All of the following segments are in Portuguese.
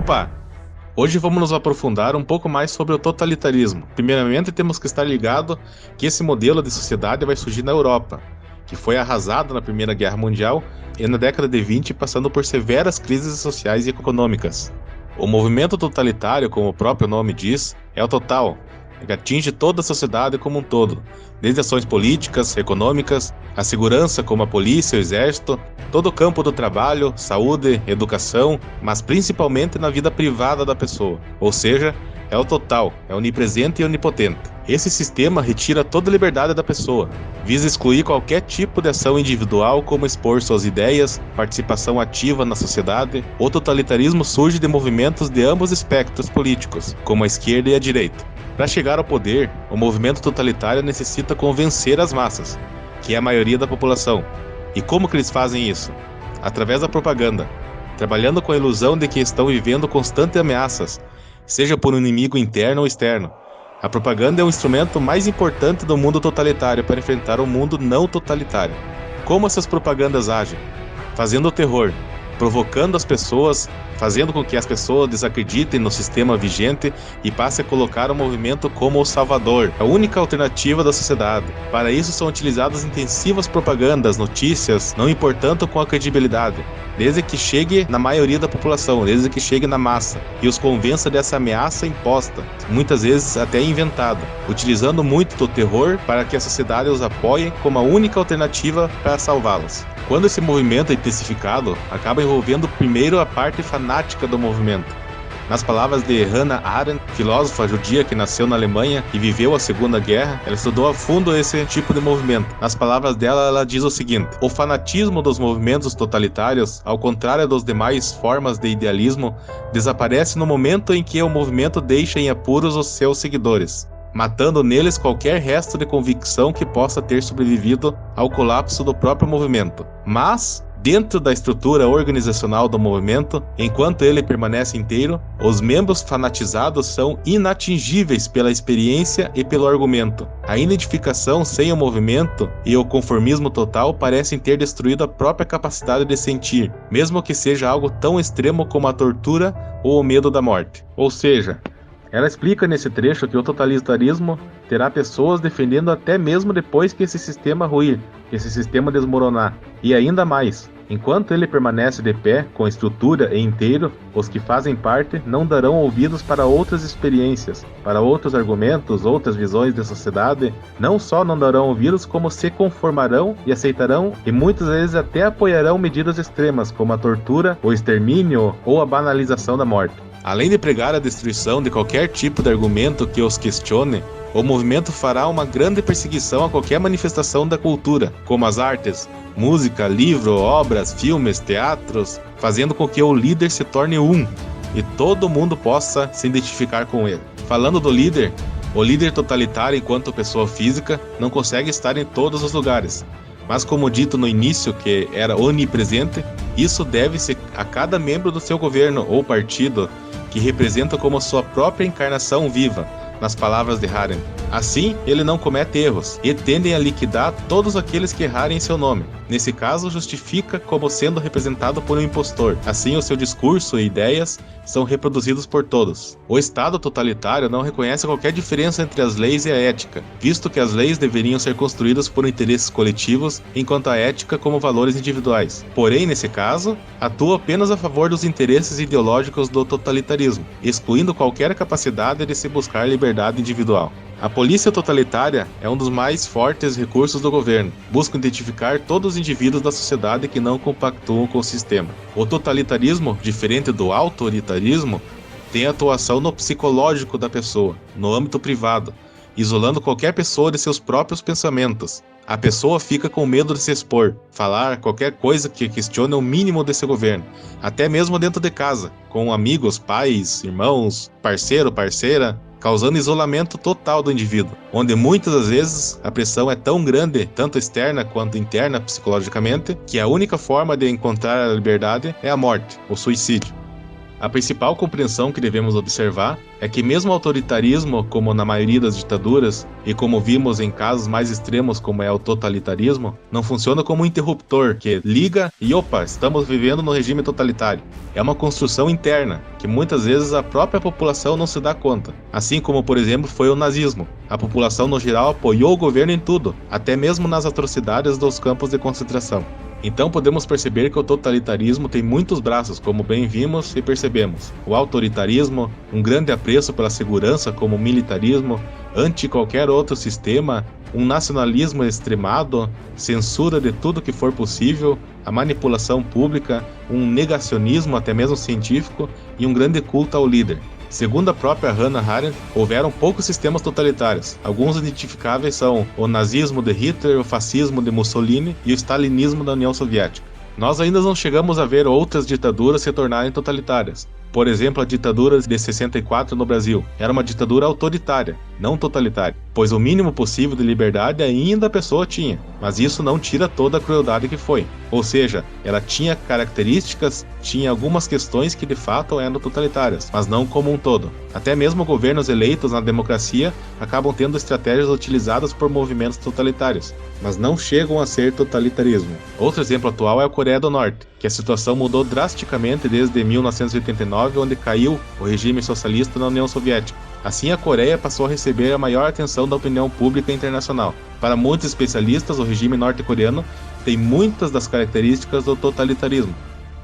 Opa! Hoje vamos nos aprofundar um pouco mais sobre o totalitarismo. Primeiramente, temos que estar ligado que esse modelo de sociedade vai surgir na Europa, que foi arrasada na Primeira Guerra Mundial e na década de 20 passando por severas crises sociais e econômicas. O movimento totalitário, como o próprio nome diz, é o total, que atinge toda a sociedade como um todo, desde ações políticas, econômicas, a segurança como a polícia, o exército, todo o campo do trabalho, saúde, educação, mas principalmente na vida privada da pessoa, ou seja, é o total, é onipresente e onipotente. Esse sistema retira toda a liberdade da pessoa, visa excluir qualquer tipo de ação individual como expor suas ideias, participação ativa na sociedade. O totalitarismo surge de movimentos de ambos espectros políticos, como a esquerda e a direita. Para chegar ao poder, o movimento totalitário necessita convencer as massas, que é a maioria da população. E como que eles fazem isso? Através da propaganda, trabalhando com a ilusão de que estão vivendo constantes ameaças, seja por um inimigo interno ou externo. A propaganda é o instrumento mais importante do mundo totalitário para enfrentar o mundo não totalitário. Como essas propagandas agem? Fazendo o terror, provocando as pessoas, fazendo com que as pessoas desacreditem no sistema vigente e passem a colocar o movimento como o salvador, a única alternativa da sociedade. Para isso são utilizadas intensivas propagandas, notícias, não importando com a credibilidade, desde que chegue na maioria da população, desde que chegue na massa, e os convença dessa ameaça imposta, muitas vezes até inventada, utilizando muito do terror para que a sociedade os apoie como a única alternativa para salvá-los. Quando esse movimento é intensificado, acaba envolvendo primeiro a parte fanática do movimento. Nas palavras de Hannah Arendt, filósofa judia que nasceu na Alemanha e viveu a Segunda Guerra, ela estudou a fundo esse tipo de movimento. Nas palavras dela, ela diz o seguinte: o fanatismo dos movimentos totalitários, ao contrário das demais formas de idealismo, desaparece no momento em que o movimento deixa em apuros os seus seguidores, matando neles qualquer resto de convicção que possa ter sobrevivido ao colapso do próprio movimento. Mas, dentro da estrutura organizacional do movimento, enquanto ele permanece inteiro, os membros fanatizados são inatingíveis pela experiência e pelo argumento. A identificação sem o movimento e o conformismo total parecem ter destruído a própria capacidade de sentir, mesmo que seja algo tão extremo como a tortura ou o medo da morte. Ou seja, ela explica nesse trecho que o totalitarismo terá pessoas defendendo até mesmo depois que esse sistema ruir, que esse sistema desmoronar. E ainda mais, enquanto ele permanece de pé, com estrutura e inteiro, os que fazem parte não darão ouvidos para outras experiências, para outros argumentos, outras visões de sociedade. Não só não darão ouvidos, como se conformarão e aceitarão e muitas vezes até apoiarão medidas extremas, como a tortura, o extermínio ou a banalização da morte. Além de pregar a destruição de qualquer tipo de argumento que os questione, o movimento fará uma grande perseguição a qualquer manifestação da cultura, como as artes, música, livro, obras, filmes, teatros, fazendo com que o líder se torne um e todo mundo possa se identificar com ele. Falando do líder, o líder totalitário enquanto pessoa física não consegue estar em todos os lugares. Mas como dito no início que era onipresente, isso deve-se a cada membro do seu governo ou partido que representa como sua própria encarnação viva, nas palavras de Arendt. Assim, ele não comete erros, e tendem a liquidar todos aqueles que errarem em seu nome. Nesse caso, justifica como sendo representado por um impostor. Assim, o seu discurso e ideias são reproduzidos por todos. O Estado totalitário não reconhece qualquer diferença entre as leis e a ética, visto que as leis deveriam ser construídas por interesses coletivos, enquanto a ética como valores individuais. Porém, nesse caso, atua apenas a favor dos interesses ideológicos do totalitarismo, excluindo qualquer capacidade de se buscar liberdade individual. A polícia totalitária é um dos mais fortes recursos do governo. Busca identificar todos os indivíduos da sociedade que não compactuam com o sistema. O totalitarismo, diferente do autoritarismo, tem atuação no psicológico da pessoa, no âmbito privado, isolando qualquer pessoa de seus próprios pensamentos. A pessoa fica com medo de se expor, falar qualquer coisa que questione o mínimo desse governo, até mesmo dentro de casa, com amigos, pais, irmãos, parceiro, parceira, causando isolamento total do indivíduo, onde muitas das vezes a pressão é tão grande, tanto externa quanto interna psicologicamente, que a única forma de encontrar a liberdade é a morte, o suicídio. A principal compreensão que devemos observar é que mesmo o autoritarismo, como na maioria das ditaduras, e como vimos em casos mais extremos como é o totalitarismo, não funciona como um interruptor que liga e opa, estamos vivendo no regime totalitário. É uma construção interna, que muitas vezes a própria população não se dá conta. Assim como, por exemplo, foi o nazismo. A população no geral apoiou o governo em tudo, até mesmo nas atrocidades dos campos de concentração. Então podemos perceber que o totalitarismo tem muitos braços, como bem vimos e percebemos. O autoritarismo, um grande apreço pela segurança como o militarismo, ante qualquer outro sistema, um nacionalismo extremado, censura de tudo que for possível, a manipulação pública, um negacionismo até mesmo científico e um grande culto ao líder. Segundo a própria Hannah Arendt, houveram poucos sistemas totalitários. Alguns identificáveis são o nazismo de Hitler, o fascismo de Mussolini e o stalinismo da União Soviética. Nós ainda não chegamos a ver outras ditaduras se tornarem totalitárias. Por exemplo, a ditadura de 64 no Brasil era uma ditadura autoritária, não totalitária, pois o mínimo possível de liberdade ainda a pessoa tinha, mas isso não tira toda a crueldade que foi. Ou seja, ela tinha características, tinha algumas questões que de fato eram totalitárias, mas não como um todo. Até mesmo governos eleitos na democracia acabam tendo estratégias utilizadas por movimentos totalitários, mas não chegam a ser totalitarismo. Outro exemplo atual é a Coreia do Norte, que a situação mudou drasticamente desde 1989, onde caiu o regime socialista na União Soviética. Assim, a Coreia passou a receber a maior atenção da opinião pública internacional. Para muitos especialistas, o regime norte-coreano tem muitas das características do totalitarismo.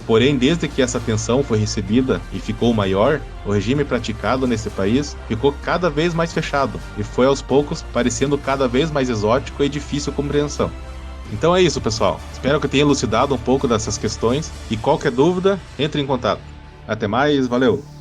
Porém, desde que essa atenção foi recebida e ficou maior, o regime praticado nesse país ficou cada vez mais fechado e foi aos poucos parecendo cada vez mais exótico e difícil compreensão. Então é isso, pessoal. Espero que tenha elucidado um pouco dessas questões e qualquer dúvida, entre em contato. Até mais, valeu!